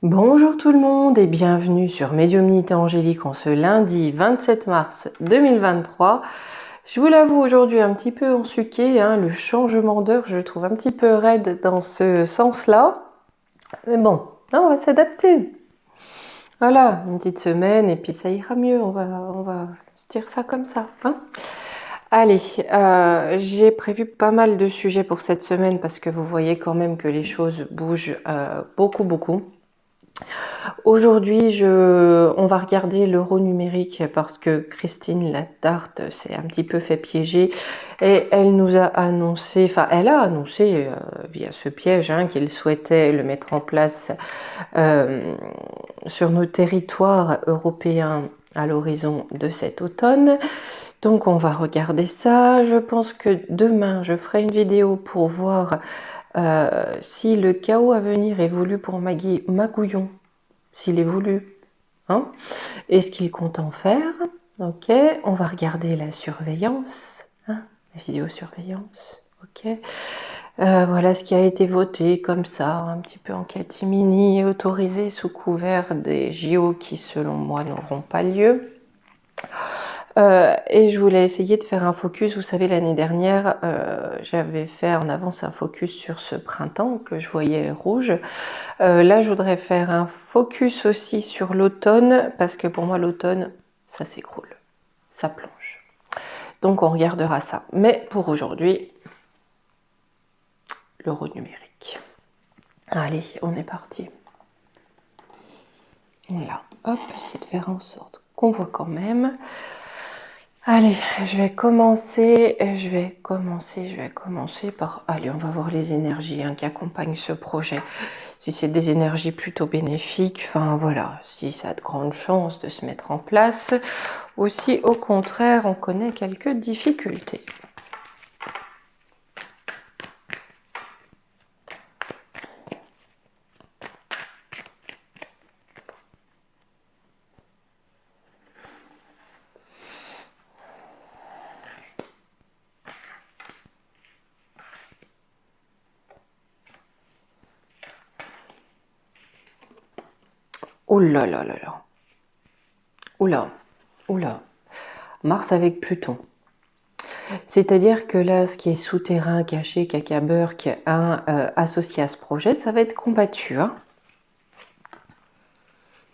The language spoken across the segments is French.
Bonjour tout le monde et bienvenue sur Médiumnité Angélique en ce lundi 27 mars 2023. Je vous l'avoue aujourd'hui un petit peu ensuqué, le changement d'heure je le trouve un petit peu raide dans ce sens-là. Mais bon, on va s'adapter. Voilà, une petite semaine et puis ça ira mieux, on va se dire ça comme ça. Allez, j'ai prévu pas mal de sujets pour cette semaine parce que vous voyez quand même que les choses bougent beaucoup. Aujourd'hui, on va regarder l'euro numérique parce que Christine Lagarde s'est un petit peu fait piéger et elle nous a annoncé, elle a annoncé via ce piège qu'elle souhaitait le mettre en place sur nos territoires européens à l'horizon de cet automne. Donc on va regarder ça. Je pense que demain, je ferai une vidéo pour voir si le chaos à venir est voulu pour Magouillon. S'il est voulu, et ce qu'il compte en faire. Ok, on va regarder la surveillance, la vidéosurveillance. Ok, voilà ce qui a été voté comme ça, un petit peu en catimini, autorisé sous couvert des JO qui, selon moi, n'auront pas lieu. Et je voulais essayer de faire un focus. Vous savez, l'année dernière, j'avais fait en avance un focus sur ce printemps que je voyais rouge. Là, je voudrais faire un focus aussi sur l'automne parce que pour moi, l'automne, ça s'écroule, ça plonge. Donc, on regardera ça. Mais pour aujourd'hui, l'euro numérique. Allez, on est parti. Là, hop, essayer de faire en sorte qu'on voit quand même. Allez, je vais commencer par... Allez, on va voir les énergies qui accompagnent ce projet. Si c'est des énergies plutôt bénéfiques, voilà, si ça a de grandes chances de se mettre en place. Ou si, au contraire, on connaît quelques difficultés. Oh là là là là. Oula. Mars avec Pluton. C'est-à-dire que là, ce qui est souterrain, caché, cacabeurre, qui est associé à ce projet, ça va être combattu.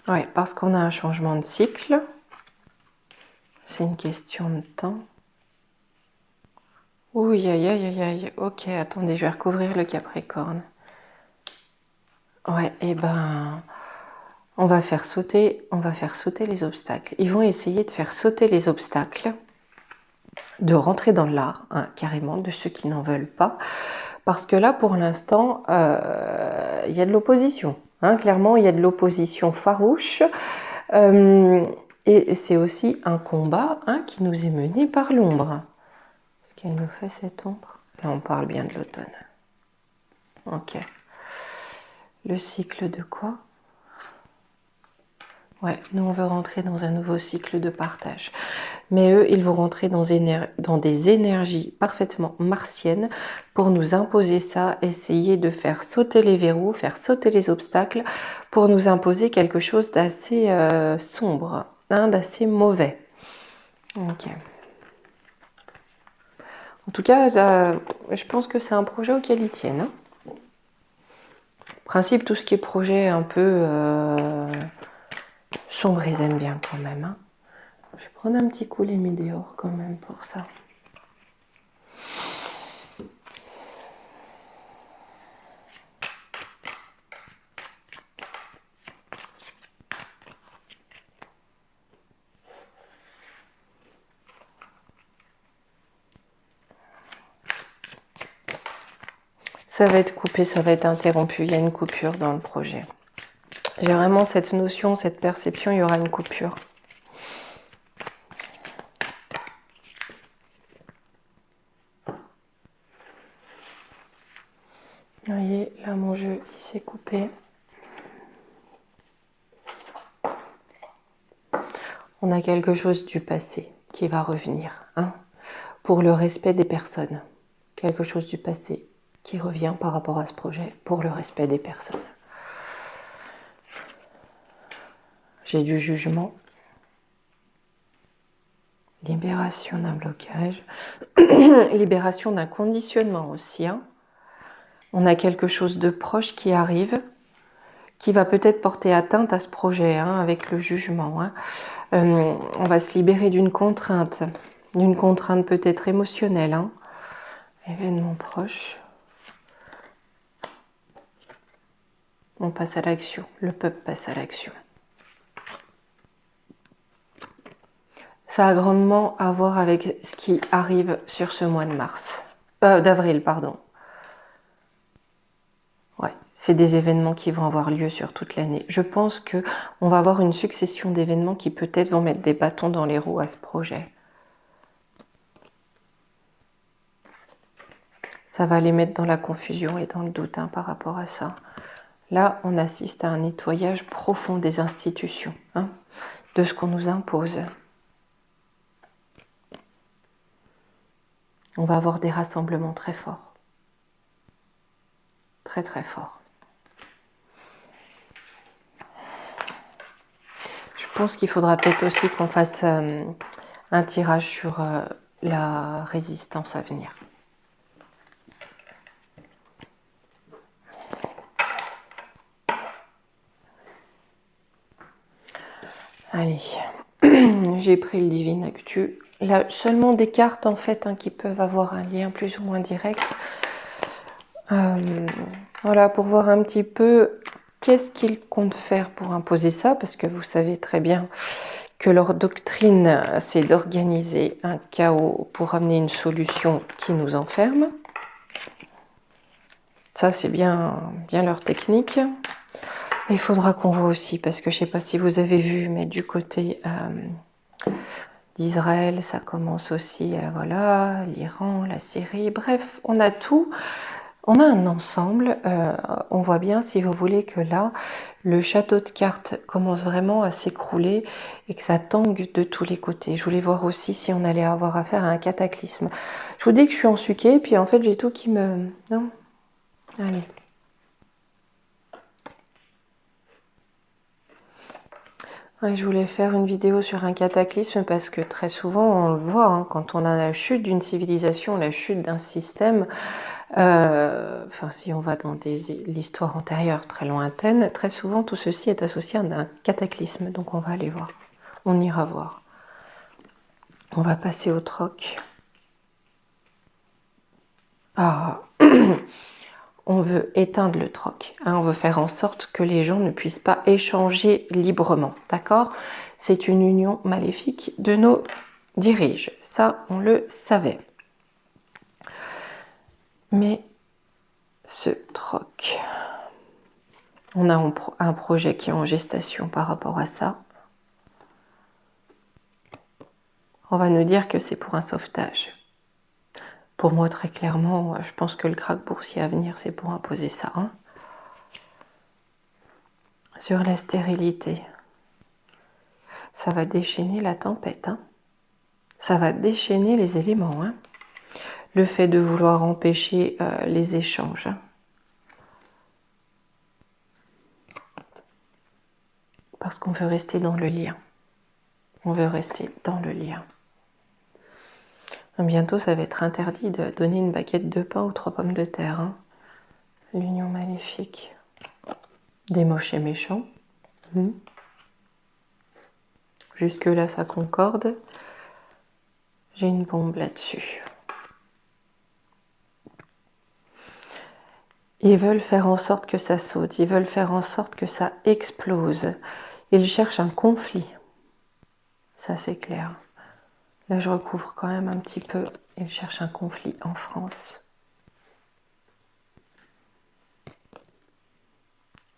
Ouais, parce qu'on a un changement de cycle. C'est une question de temps. Ouh, aïe. Ok, attendez, je vais recouvrir le Capricorne. Ouais, on va faire sauter les obstacles. Ils vont essayer de faire sauter les obstacles, de rentrer dans l'art, carrément, de ceux qui n'en veulent pas. Parce que là, pour l'instant, il y a de l'opposition. Clairement, il y a de l'opposition farouche. Et c'est aussi un combat qui nous est mené par l'ombre. Est-ce qu'elle nous fait cette ombre? Là, on parle bien de l'automne. Ok. Le cycle de quoi? Ouais, nous on veut rentrer dans un nouveau cycle de partage. Mais eux, ils vont rentrer dans des énergies parfaitement martiennes pour nous imposer ça, essayer de faire sauter les verrous, faire sauter les obstacles, pour nous imposer quelque chose d'assez sombre, d'assez mauvais. Ok. En tout cas, je pense que c'est un projet auquel ils tiennent. En principe, tout ce qui est projet un peu sombre, ils aiment bien quand même. Je vais prendre un petit coup les météores quand même pour ça. Ça va être coupé, ça va être interrompu, il y a une coupure dans le projet. J'ai vraiment cette notion, cette perception, il y aura une coupure. Vous voyez, là mon jeu, il s'est coupé. On a quelque chose du passé qui va revenir, pour le respect des personnes. Quelque chose du passé qui revient par rapport à ce projet, pour le respect des personnes. J'ai du jugement. Libération d'un blocage. Libération d'un conditionnement aussi. Hein. On a quelque chose de proche qui arrive, qui va peut-être porter atteinte à ce projet, hein, avec le jugement. Hein. On va se libérer d'une contrainte peut-être émotionnelle. Hein. Événement proche. On passe à l'action. Le peuple passe à l'action. Ça a grandement à voir avec ce qui arrive sur ce mois de mars. D'avril, pardon. Ouais, c'est des événements qui vont avoir lieu sur toute l'année. Je pense que on va avoir une succession d'événements qui peut-être vont mettre des bâtons dans les roues à ce projet. Ça va les mettre dans la confusion et dans le doute, hein, par rapport à ça. Là, on assiste à un nettoyage profond des institutions, hein, de ce qu'on nous impose. On va avoir des rassemblements très forts. Très très forts. Je pense qu'il faudra peut-être aussi qu'on fasse un tirage sur la résistance à venir. Allez, j'ai pris le Divine Actu. Là, seulement des cartes en fait, hein, qui peuvent avoir un lien plus ou moins direct. Voilà, pour voir un petit peu qu'est-ce qu'ils comptent faire pour imposer ça, parce que vous savez très bien que leur doctrine, c'est d'organiser un chaos pour amener une solution qui nous enferme. Ça, c'est bien leur technique. Il faudra qu'on voit aussi, parce que je ne sais pas si vous avez vu, mais du côté d'Israël, ça commence aussi, voilà, l'Iran, la Syrie, bref, on a tout. On a un ensemble, on voit bien, si vous voulez, que là, le château de cartes commence vraiment à s'écrouler et que ça tangue de tous les côtés. Je voulais voir aussi si on allait avoir affaire à un cataclysme. Je vous dis que je suis ensuquée, puis en fait, j'ai tout qui me... Non. Allez. Ouais, je voulais faire une vidéo sur un cataclysme parce que très souvent, on le voit, hein, quand on a la chute d'une civilisation, la chute d'un système, enfin si on va dans l'histoire antérieure très lointaine, très souvent tout ceci est associé à un cataclysme. Donc on va aller voir, on ira voir. On va passer au troc. Ah, on veut éteindre le troc, hein, on veut faire en sorte que les gens ne puissent pas échanger librement, d'accord? C'est une union maléfique de nos diriges, ça on le savait. Mais ce troc, on a un projet qui est en gestation par rapport à ça. On va nous dire que c'est pour un sauvetage. Pour moi, très clairement, je pense que le krach boursier à venir, c'est pour imposer ça. Hein. Sur la stérilité, ça va déchaîner la tempête. Hein. Ça va déchaîner les éléments. Hein. Le fait de vouloir empêcher les échanges. Hein. Parce qu'on veut rester dans le lien. On veut rester dans le lien. Bientôt, ça va être interdit de donner une baguette de pain ou 3 pommes de terre. Hein. L'union maléfique. Des moches et méchants. Jusque-là, ça concorde. J'ai une bombe là-dessus. Ils veulent faire en sorte que ça saute. Ils veulent faire en sorte que ça explose. Ils cherchent un conflit. Ça, c'est clair. Là, je recouvre quand même un petit peu. Ils cherchent un conflit en France.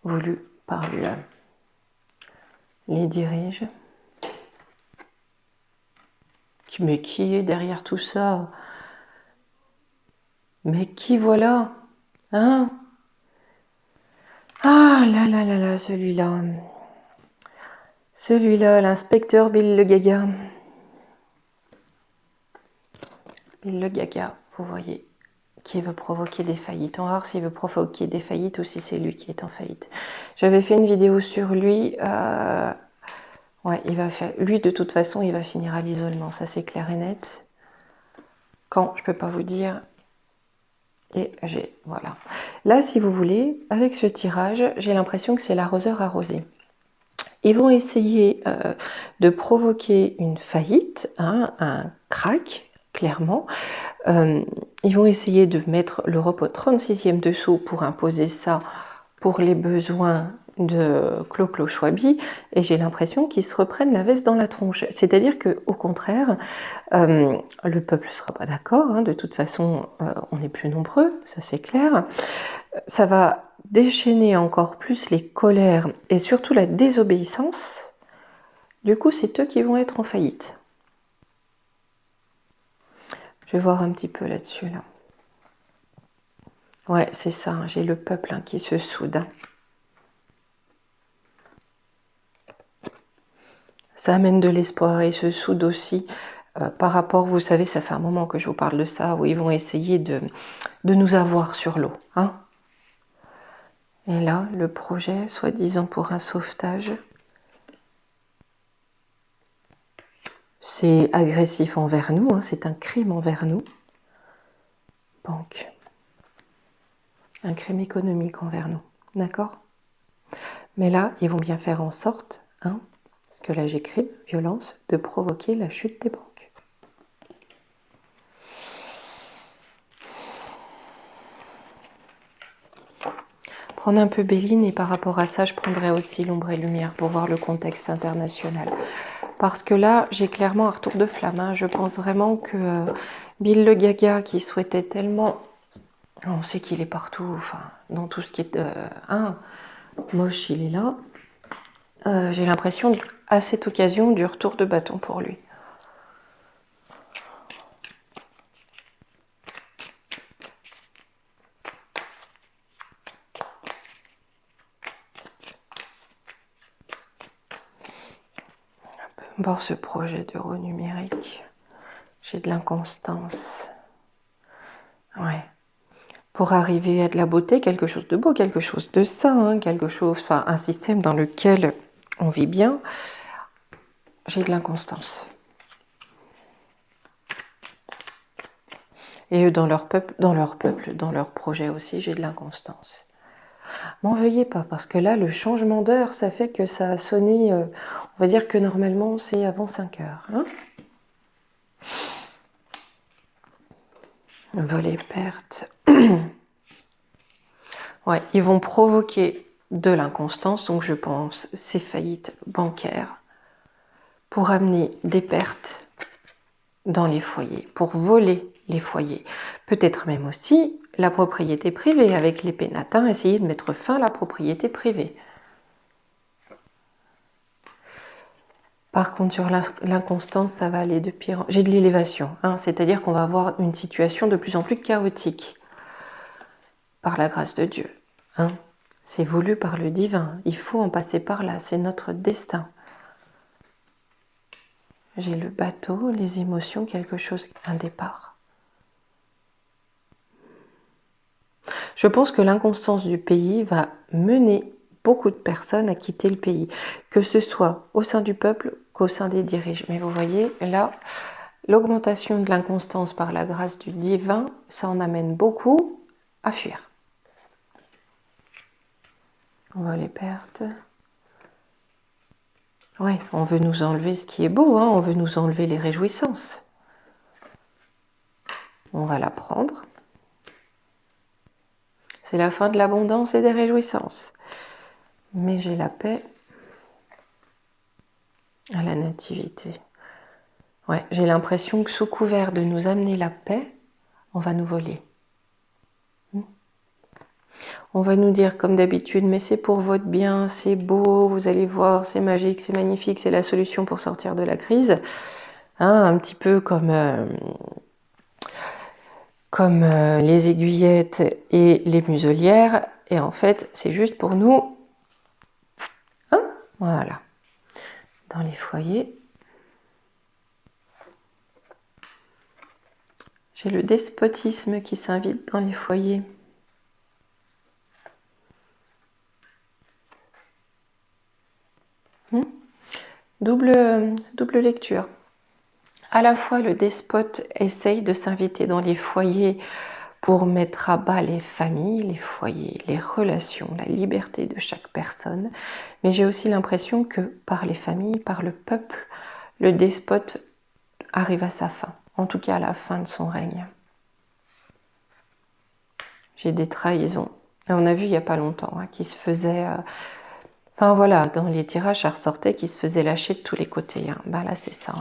Voulu par les diriges. Mais qui est derrière tout ça? Mais qui voilà? Hein? Ah là là là là, celui-là. Celui-là, l'inspecteur Bill le Gaga. Bill le Gaga, vous voyez, qui veut provoquer des faillites. On va voir s'il veut provoquer des faillites ou si c'est lui qui est en faillite. J'avais fait une vidéo sur lui. Ouais, il va faire. Lui, de toute façon, il va finir à l'isolement, ça c'est clair et net. Quand, je peux pas vous dire. Et j'ai, voilà. Là, si vous voulez, avec ce tirage, j'ai l'impression que c'est l'arroseur arrosé. Ils vont essayer de provoquer une faillite, hein, un crack, clairement. Ils vont essayer de mettre l'Europe au 36e dessous pour imposer ça pour les besoins de Clo-Clo Chouabi, et j'ai l'impression qu'ils se reprennent la veste dans la tronche. C'est-à-dire qu'au contraire, le peuple ne sera pas d'accord, hein, de toute façon, on est plus nombreux, ça c'est clair. Ça va déchaîner encore plus les colères et surtout la désobéissance. Du coup, c'est eux qui vont être en faillite. Je vais voir un petit peu là-dessus, là. Ouais, c'est ça, hein, j'ai le peuple hein, qui se soude. Hein. Ça amène de l'espoir et ils se soudent aussi par rapport, vous savez, ça fait un moment que je vous parle de ça, où ils vont essayer de nous avoir sur l'eau. Hein. Et là, le projet, soi-disant pour un sauvetage, c'est agressif envers nous, hein, c'est un crime envers nous. Donc, un crime économique envers nous, d'accord? Mais là, ils vont bien faire en sorte, hein, parce que là j'écris, violence, de provoquer la chute des banques. Prendre un peu Béline et par rapport à ça, je prendrai aussi l'ombre et lumière pour voir le contexte international. Parce que là, j'ai clairement un retour de flamme. Hein. Je pense vraiment que Bill le Gaga, qui souhaitait tellement... On sait qu'il est partout, enfin, dans tout ce qui est... moche, il est là. J'ai l'impression, à cette occasion, du retour de bâton pour lui. Voir ce projet d'euro numérique. J'ai de l'inconstance. Ouais. Pour arriver à de la beauté, quelque chose de beau, quelque chose de sain, hein, quelque chose, enfin un système dans lequel on vit bien, j'ai de l'inconstance. Et eux, dans leur peuple, dans leur projet aussi, j'ai de l'inconstance. M'en veuillez pas, parce que là, le changement d'heure, ça fait que ça a sonné, on va dire que normalement, c'est avant 5 heures. Hein, vol et perte. Ouais, ils vont provoquer de l'inconstance, donc je pense ces faillites bancaires, pour amener des pertes dans les foyers, pour voler les foyers. Peut-être même aussi la propriété privée, avec les pénatins, essayer de mettre fin à la propriété privée. Par contre, sur l'inconstance, ça va aller de pire en... J'ai de l'élévation, hein, c'est-à-dire qu'on va avoir une situation de plus en plus chaotique, par la grâce de Dieu. Hein. C'est voulu par le divin, il faut en passer par là, c'est notre destin. J'ai le bateau, les émotions, quelque chose, un départ. Je pense que l'inconstance du pays va mener beaucoup de personnes à quitter le pays, que ce soit au sein du peuple qu'au sein des dirigeants. Mais vous voyez, là, l'augmentation de l'inconstance par la grâce du divin, ça en amène beaucoup à fuir. On voit les pertes. Oui, on veut nous enlever ce qui est beau, hein, on veut nous enlever les réjouissances. On va la prendre. C'est la fin de l'abondance et des réjouissances. Mais j'ai la paix à la nativité. Ouais, j'ai l'impression que sous couvert de nous amener la paix, on va nous voler. On va nous dire comme d'habitude, mais c'est pour votre bien, c'est beau, vous allez voir, c'est magique, c'est magnifique, c'est la solution pour sortir de la crise. Hein, un petit peu comme les aiguillettes et les muselières. Et en fait, c'est juste pour nous. Hein, voilà. Dans les foyers. J'ai le despotisme qui s'invite dans les foyers. double lecture. À la fois, le despote essaye de s'inviter dans les foyers pour mettre à bas les familles, les foyers, les relations, la liberté de chaque personne. Mais j'ai aussi l'impression que par les familles, par le peuple, le despote arrive à sa fin. En tout cas, à la fin de son règne. J'ai des trahisons. Et on a vu il n'y a pas longtemps qui se faisaient... Enfin voilà, dans les tirages, ça ressortait qui se faisait lâcher de tous les côtés. Ben là, c'est ça.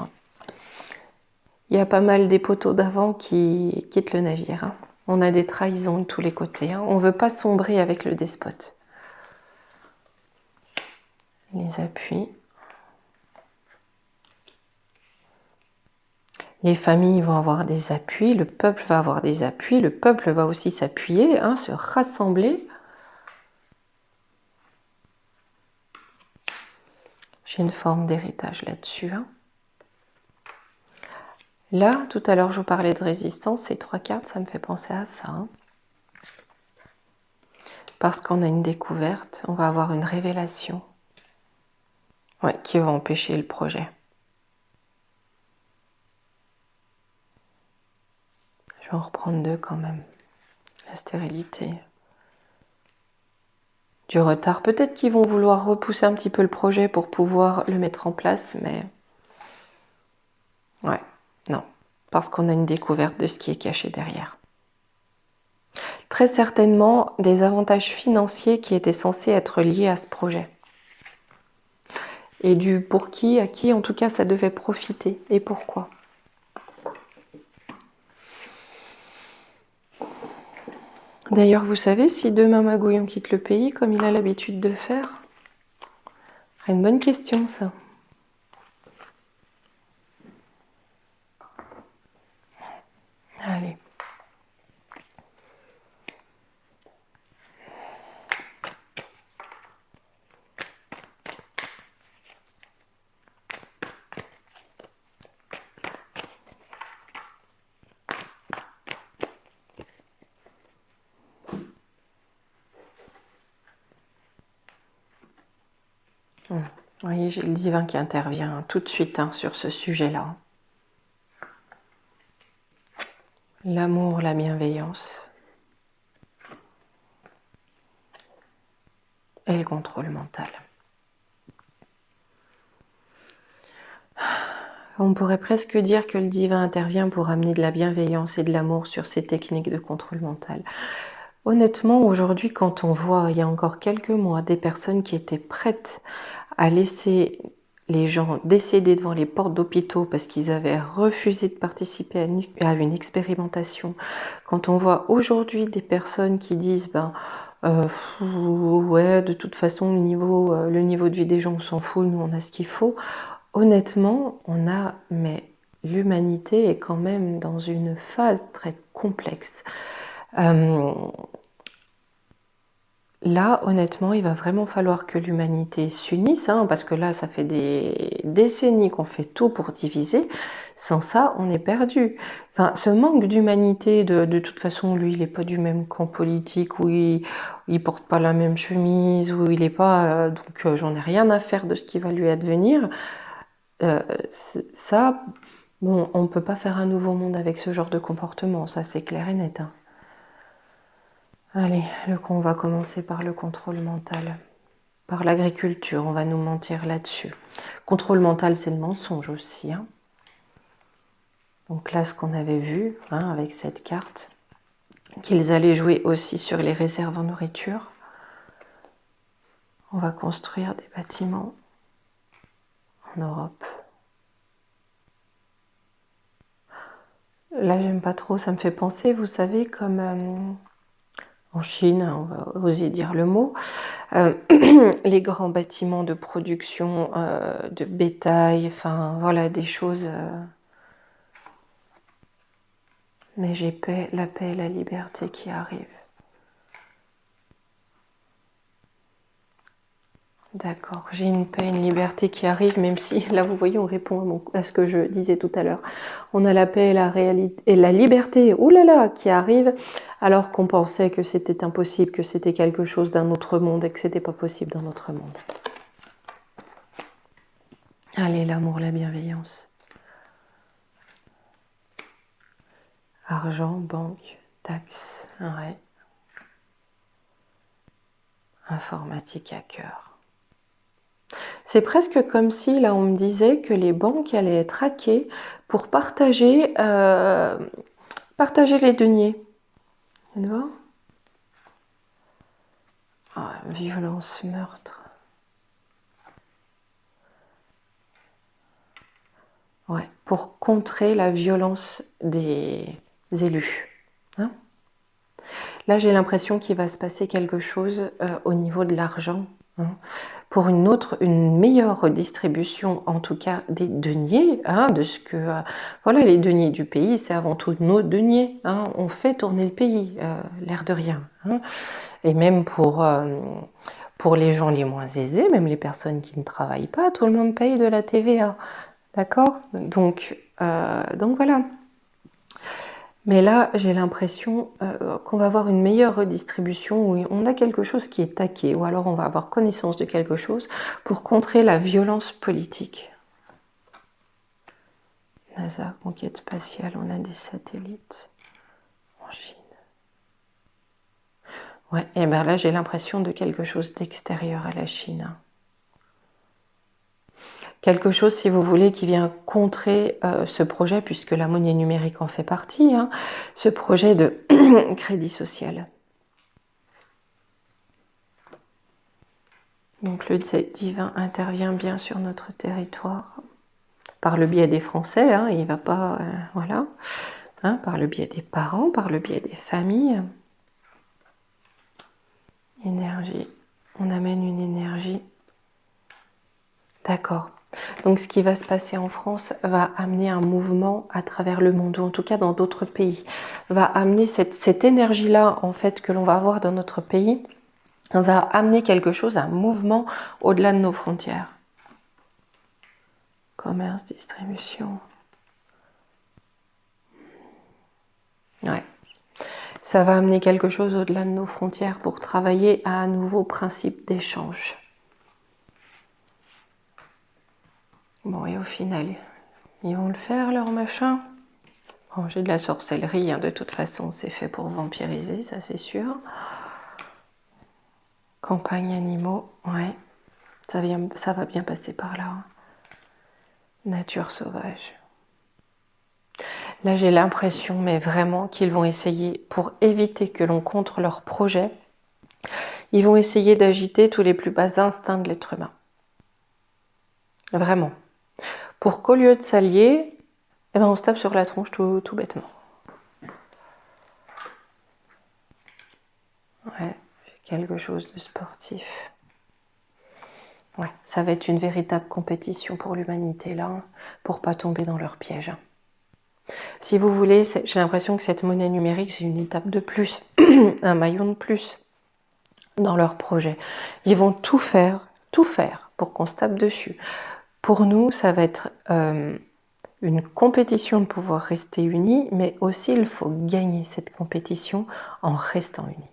Il y a pas mal des poteaux d'avant qui quittent le navire. On a des trahisons de tous les côtés. On ne veut pas sombrer avec le despote. Les appuis. Les familles vont avoir des appuis, le peuple va avoir des appuis, le peuple va aussi s'appuyer, se rassembler. J'ai une forme d'héritage là-dessus. Là, tout à l'heure, je vous parlais de résistance. Ces 3 cartes, ça me fait penser à ça. Parce qu'on a une découverte, on va avoir une révélation qui va empêcher le projet. Je vais en reprendre 2 quand même. La stérilité. Du retard. Peut-être qu'ils vont vouloir repousser un petit peu le projet pour pouvoir le mettre en place, mais... Ouais, non. Parce qu'on a une découverte de ce qui est caché derrière. Très certainement des avantages financiers qui étaient censés être liés à ce projet. Et du pour qui, à qui, en tout cas, ça devait profiter. Et pourquoi. D'ailleurs, vous savez si demain Magouillon quitte le pays, comme il a l'habitude de faire? C'est une bonne question, ça. Allez. Vous voyez, j'ai le divin qui intervient tout de suite sur ce sujet-là. L'amour, la bienveillance et le contrôle mental. On pourrait presque dire que le divin intervient pour amener de la bienveillance et de l'amour sur ces techniques de contrôle mental. Honnêtement, aujourd'hui, quand on voit, il y a encore quelques mois, des personnes qui étaient prêtes à laisser les gens décéder devant les portes d'hôpitaux parce qu'ils avaient refusé de participer à une expérimentation, quand on voit aujourd'hui des personnes qui disent ouais, de toute façon, le niveau de vie des gens, on s'en fout, nous on a ce qu'il faut. Honnêtement, l'humanité est quand même dans une phase très complexe. Là, honnêtement, il va vraiment falloir que l'humanité s'unisse, parce que là, ça fait des décennies qu'on fait tout pour diviser. Sans ça, on est perdu. Enfin, ce manque d'humanité, de toute façon, lui, il n'est pas du même camp politique, où il porte pas la même chemise, où il n'est pas... donc, j'en ai rien à faire de ce qui va lui advenir. Ça, bon, on ne peut pas faire un nouveau monde avec ce genre de comportement, ça c'est clair et net. Allez, on va commencer par le contrôle mental. Par l'agriculture, on va nous mentir là-dessus. Contrôle mental, c'est le mensonge aussi. Donc là, ce qu'on avait vu avec cette carte, qu'ils allaient jouer aussi sur les réserves en nourriture. On va construire des bâtiments en Europe. Là, j'aime pas trop, ça me fait penser, vous savez, comme en Chine, on va oser dire le mot, les grands bâtiments de production de bétail, enfin voilà, des choses... Mais j'ai la paix et la liberté qui arrivent. D'accord, j'ai une paix et une liberté qui arrivent, même si, là vous voyez, on répond à ce que je disais tout à l'heure. On a la paix et la réalité et la liberté, oulala, qui arrivent, alors qu'on pensait que c'était impossible, que c'était quelque chose d'un autre monde et que c'était pas possible dans notre monde. Allez, l'amour, la bienveillance. Argent, banque, taxes, ouais. Informatique à cœur. C'est presque comme si, là, on me disait que les banques allaient être hackées pour partager les deniers. Tu vois? Ah, violence, meurtre. Ouais, pour contrer la violence des élus. Hein? Là, j'ai l'impression qu'il va se passer quelque chose au niveau de l'argent. Hein, pour une meilleure redistribution, en tout cas des deniers, hein, de ce que... voilà, les deniers du pays, c'est avant tout nos deniers. Hein, on fait tourner le pays, l'air de rien. Hein, et même pour les gens les moins aisés, même les personnes qui ne travaillent pas, tout le monde paye de la TVA. D'accord? Donc voilà. Mais là, j'ai l'impression qu'on va avoir une meilleure redistribution, où on a quelque chose qui est taqué, ou alors on va avoir connaissance de quelque chose pour contrer la violence politique. NASA, conquête spatiale, on a des satellites en Chine. Ouais, et bien là, j'ai l'impression de quelque chose d'extérieur à la Chine. Quelque chose, si vous voulez, qui vient contrer ce projet, puisque la monnaie numérique en fait partie, hein, ce projet de crédit social. Donc le divin intervient bien sur notre territoire, par le biais des Français, hein, il ne va pas, voilà, hein, par le biais des parents, par le biais des familles. Énergie, on amène une énergie. D'accord. Donc ce qui va se passer en France va amener un mouvement à travers le monde, ou en tout cas dans d'autres pays, va amener cette énergie-là, en fait, que l'on va avoir dans notre pays, va amener quelque chose, un mouvement au-delà de nos frontières. Commerce, distribution. Ouais. Ça va amener quelque chose au-delà de nos frontières pour travailler à un nouveau principe d'échange. Bon, et au final, ils vont le faire, leur machin. Bon, j'ai de la sorcellerie, hein, de toute façon, c'est fait pour vampiriser, ça c'est sûr. Campagne animaux, ouais, ça va bien passer par là. Nature sauvage. Là, j'ai l'impression, mais vraiment, qu'ils vont essayer, pour éviter que l'on contre leur projet, ils vont essayer d'agiter tous les plus bas instincts de l'être humain. Vraiment. Pour qu'au lieu de s'allier, eh ben, on se tape sur la tronche tout bêtement. Ouais, quelque chose de sportif. Ouais, ça va être une véritable compétition pour l'humanité, là, pour pas tomber dans leur piège. Si vous voulez, j'ai l'impression que cette monnaie numérique, c'est une étape de plus, un maillon de plus dans leur projet. Ils vont tout faire pour qu'on se tape dessus. Pour nous, ça va être une compétition de pouvoir rester unis, mais aussi il faut gagner cette compétition en restant unis.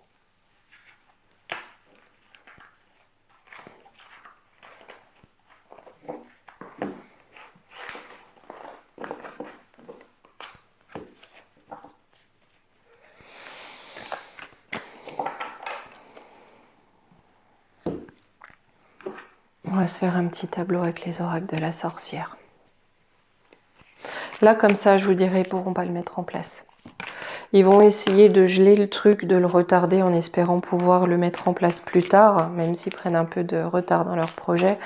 On va se faire un petit tableau avec les oracles de la sorcière. Là, comme ça, je vous dirais, ils ne pourront pas le mettre en place. Ils vont essayer de geler le truc, de le retarder en espérant pouvoir le mettre en place plus tard, même s'ils prennent un peu de retard dans leur projet,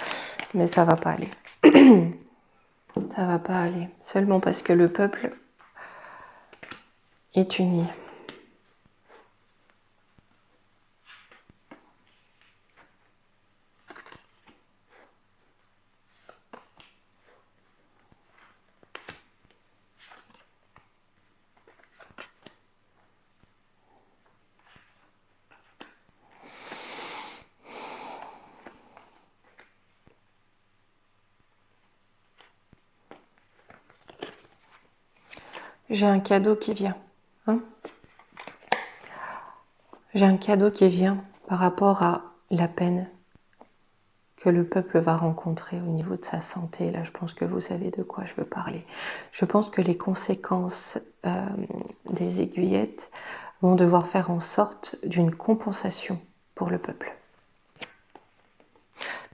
mais ça va pas aller. Ça va pas aller, seulement parce que le peuple est uni. J'ai un cadeau qui vient. Hein, j'ai un cadeau qui vient par rapport à la peine que le peuple va rencontrer au niveau de sa santé. Là, je pense que vous savez de quoi je veux parler. Je pense que les conséquences des aiguillettes vont devoir faire en sorte d'une compensation pour le peuple.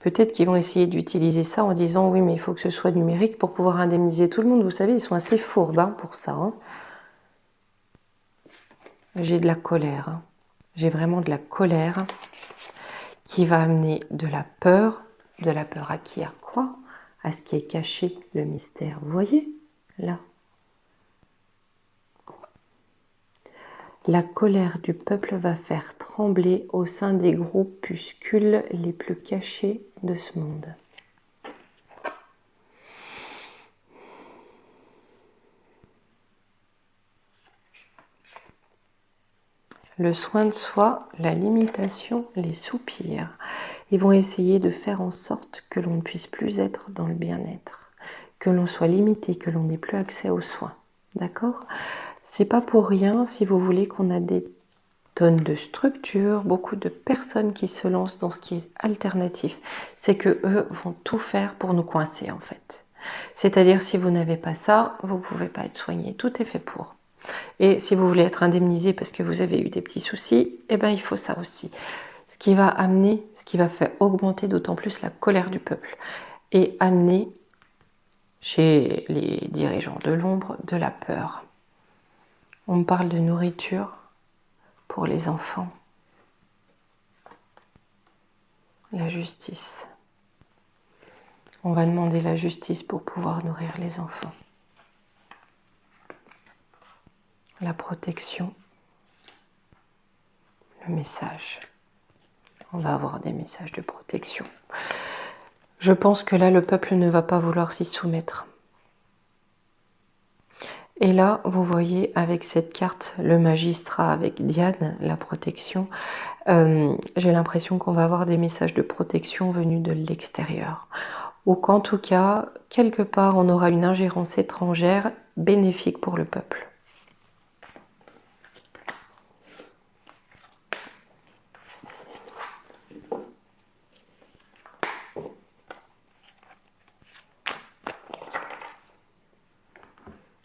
Peut-être qu'ils vont essayer d'utiliser ça en disant oui, mais il faut que ce soit numérique pour pouvoir indemniser tout le monde. Vous savez, ils sont assez fourbes hein, pour ça. Hein. J'ai de la colère. Hein. J'ai vraiment de la colère qui va amener de la peur. De la peur à qui? À quoi? À ce qui est caché, le mystère. Vous voyez? Là. La colère du peuple va faire trembler au sein des groupuscules les plus cachés de ce monde. Le soin de soi, la limitation, les soupirs. Ils vont essayer de faire en sorte que l'on ne puisse plus être dans le bien-être, que l'on soit limité, que l'on n'ait plus accès aux soins. D'accord? C'est pas pour rien, si vous voulez, qu'on a des tonnes de structures, beaucoup de personnes qui se lancent dans ce qui est alternatif. C'est que eux vont tout faire pour nous coincer en fait. C'est-à-dire si vous n'avez pas ça, vous ne pouvez pas être soigné. Tout est fait pour. Et si vous voulez être indemnisé parce que vous avez eu des petits soucis, eh ben il faut ça aussi. Ce qui va amener, ce qui va faire augmenter d'autant plus la colère du peuple et amener chez les dirigeants de l'ombre de la peur. On me parle de nourriture pour les enfants. La justice. On va demander la justice pour pouvoir nourrir les enfants. La protection. Le message. On va avoir des messages de protection. Je pense que là, le peuple ne va pas vouloir s'y soumettre. Et là, vous voyez avec cette carte, le magistrat avec Diane, la protection, j'ai l'impression qu'on va avoir des messages de protection venus de l'extérieur. Ou qu'en tout cas, quelque part, on aura une ingérence étrangère bénéfique pour le peuple.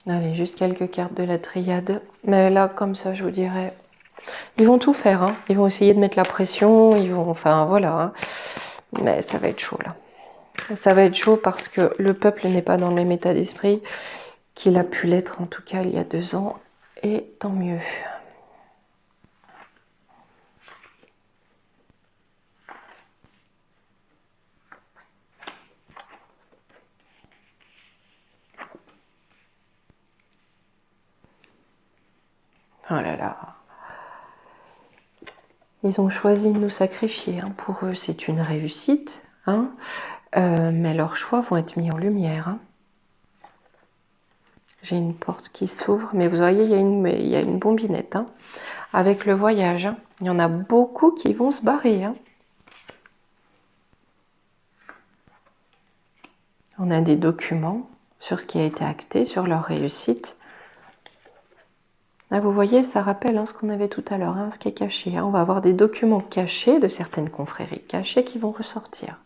Allez, juste quelques cartes de la triade. Mais là, comme ça, je vous dirais, ils vont tout faire. Hein. Ils vont essayer de mettre la pression. Ils vont, enfin, voilà. Hein. Mais ça va être chaud, là. Ça va être chaud parce que le peuple n'est pas dans le même état d'esprit qu'il a pu l'être, en tout cas, il y a 2 ans. Et tant mieux. Oh là là. Ils ont choisi de nous sacrifier. Hein. Pour eux, c'est une réussite. Hein. Mais leurs choix vont être mis en lumière. Hein. J'ai une porte qui s'ouvre. Mais vous voyez, il y a une bombinette. Hein. Avec le voyage. Hein. Il y en a beaucoup qui vont se barrer. Hein. On a des documents sur ce qui a été acté, sur leur réussite. Là, vous voyez, ça rappelle hein, ce qu'on avait tout à l'heure, hein, ce qui est caché. Hein. On va avoir des documents cachés de certaines confréries cachées qui vont ressortir.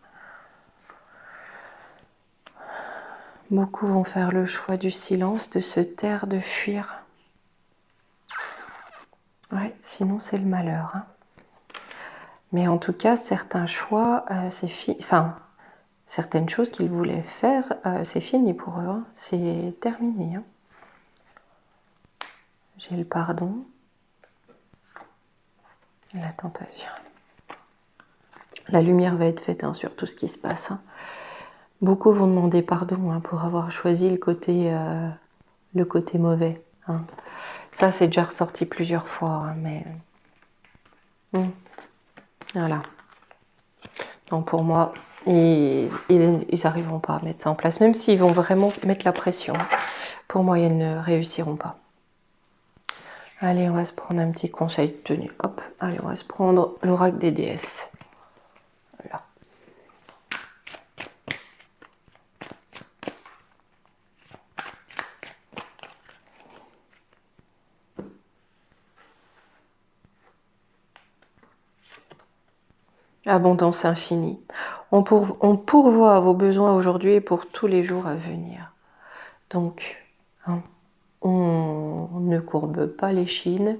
Beaucoup vont faire le choix du silence, de se taire, de fuir. Ouais, sinon c'est le malheur. Hein. Mais en tout cas, certains choix, certaines choses qu'ils voulaient faire, c'est fini pour eux. Hein. C'est terminé. Hein. J'ai le pardon. La tentation. La lumière va être faite hein, sur tout ce qui se passe. Hein. Beaucoup vont demander pardon hein, pour avoir choisi le côté mauvais. Hein. Ça, c'est déjà ressorti plusieurs fois, hein, mais... Voilà. Donc pour moi, ils n'arriveront pas à mettre ça en place, même s'ils vont vraiment mettre la pression. Pour moi, ils ne réussiront pas. Allez, on va se prendre un petit conseil de tenue. Hop, allez, on va se prendre l'oracle des déesses. Là. Abondance infinie. On pourvoit à vos besoins aujourd'hui et pour tous les jours à venir. Donc, hein, on ne courbe pas les chines,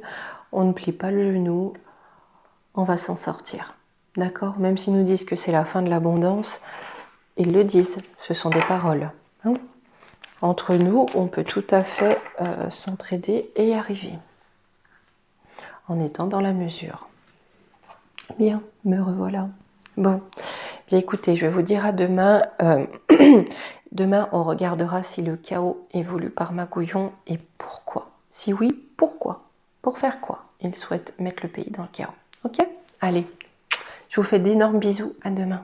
on ne plie pas le genou, on va s'en sortir. D'accord? Même s'ils nous disent que c'est la fin de l'abondance, ils le disent, ce sont des paroles. Hein? Entre nous, on peut tout à fait s'entraider et y arriver, en étant dans la mesure. Bien, me revoilà. Bon, bien écoutez, je vais vous dire à demain. Demain, on regardera si le chaos est voulu par Magouillon et pourquoi. Si oui, pourquoi? Pour faire quoi? Il souhaite mettre le pays dans le chaos. Ok? Allez, je vous fais d'énormes bisous. À demain.